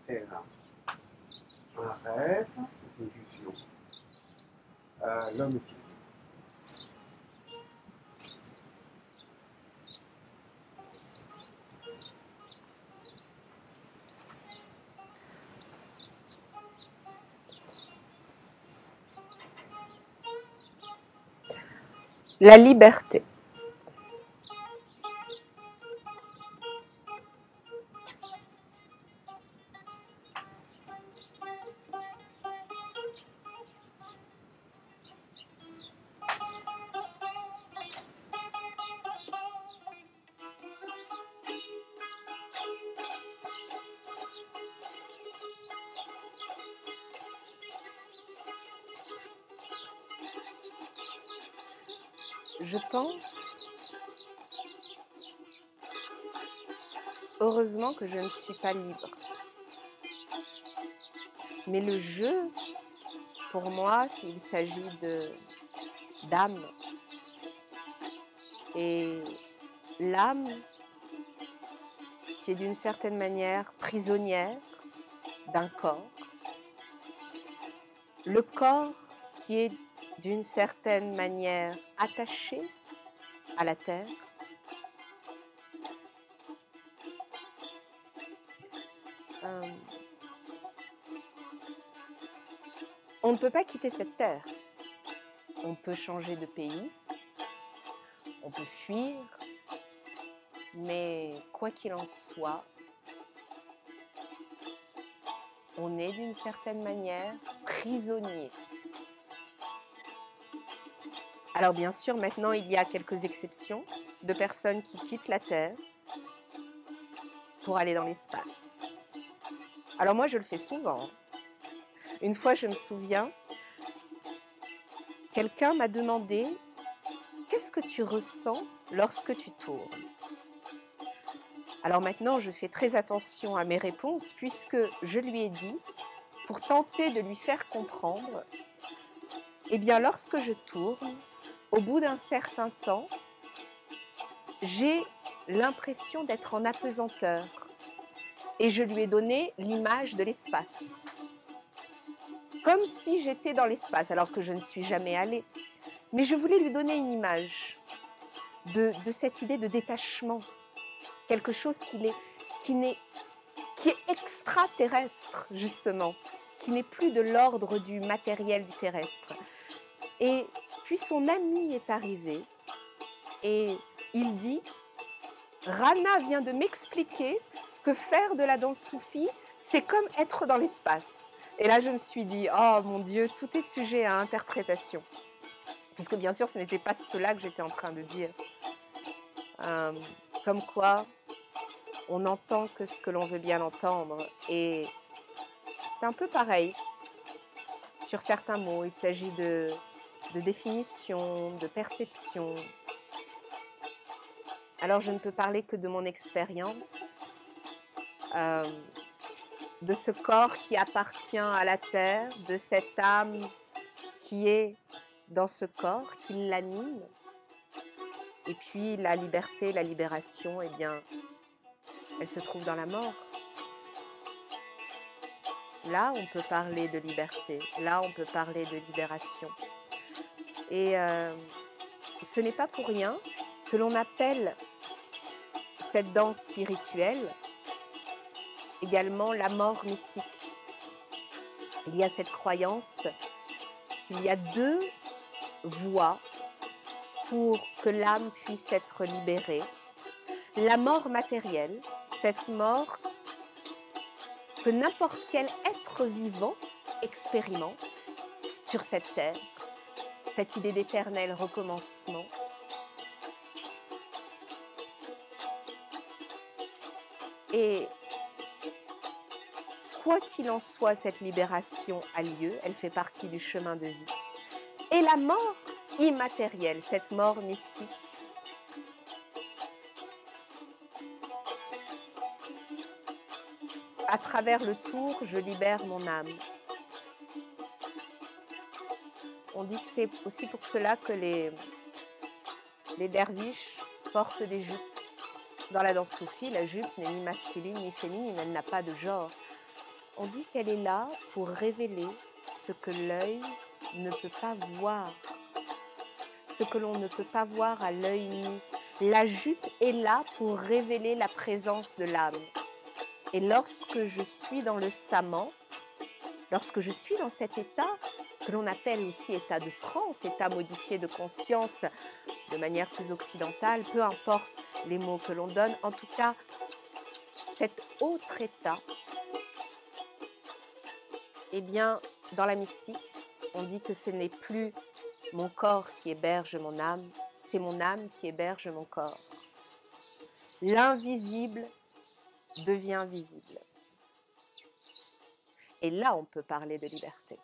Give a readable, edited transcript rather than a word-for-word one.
terrain. Un rêve, une vision. L'homme est il. La liberté. Je pense, heureusement que je ne suis pas libre. Mais le jeu, pour moi, il s'agit d'âme. Et l'âme qui est d'une certaine manière prisonnière d'un corps. Le corps qui est d'une certaine manière attaché à la terre. On ne peut pas quitter cette terre. On peut changer de pays, on peut fuir, mais quoi qu'il en soit, on est d'une certaine manière prisonnier. Alors bien sûr, maintenant, il y a quelques exceptions de personnes qui quittent la Terre pour aller dans l'espace. Alors moi, je le fais souvent. Une fois, je me souviens, quelqu'un m'a demandé « Qu'est-ce que tu ressens lorsque tu tournes ?» Alors maintenant, je fais très attention à mes réponses puisque je lui ai dit, pour tenter de lui faire comprendre, eh bien, lorsque je tourne, au bout d'un certain temps, j'ai l'impression d'être en apesanteur. Et je lui ai donné l'image de l'espace. Comme si j'étais dans l'espace, alors que je ne suis jamais allée. Mais je voulais lui donner une image de cette idée de détachement. Quelque chose qui est extraterrestre, justement, qui n'est plus de l'ordre du matériel du terrestre. Et puis son ami est arrivé et il dit « Rana vient de m'expliquer que faire de la danse soufie, c'est comme être dans l'espace. » Et là, je me suis dit « Oh mon Dieu, tout est sujet à interprétation. » Puisque bien sûr, ce n'était pas cela que j'étais en train de dire. Comme quoi, on n'entend que ce que l'on veut bien entendre. Et c'est un peu pareil sur certains mots. Il s'agit de définition, de perception. Alors, je ne peux parler que de mon expérience, de ce corps qui appartient à la terre, de cette âme qui est dans ce corps, qui l'anime. Et puis, la liberté, la libération, eh bien, elle se trouve dans la mort. Là, on peut parler de liberté. Là, on peut parler de libération. Et ce n'est pas pour rien que l'on appelle cette danse spirituelle également la mort mystique. Il y a cette croyance qu'il y a deux voies pour que l'âme puisse être libérée. La mort matérielle, cette mort que n'importe quel être vivant expérimente sur cette terre, cette idée d'éternel recommencement. Et quoi qu'il en soit, cette libération a lieu, elle fait partie du chemin de vie. Et la mort immatérielle, cette mort mystique, à travers le tour, je libère mon âme. On dit que c'est aussi pour cela que les derviches portent des jupes. Dans la danse soufie, la jupe n'est ni masculine ni féminine, elle n'a pas de genre. on dit qu'elle est là pour révéler ce que l'œil ne peut pas voir, ce que l'on ne peut pas voir à l'œil nu. La jupe est là pour révéler la présence de l'âme. Et lorsque je suis dans le saman, lorsque je suis dans cet état que l'on appelle aussi état de transe, état modifié de conscience de manière plus occidentale, peu importe les mots que l'on donne, en tout cas, cet autre état, eh bien, dans la mystique, on dit que ce n'est plus mon corps qui héberge mon âme, c'est mon âme qui héberge mon corps. L'invisible devient visible. Et là, on peut parler de liberté.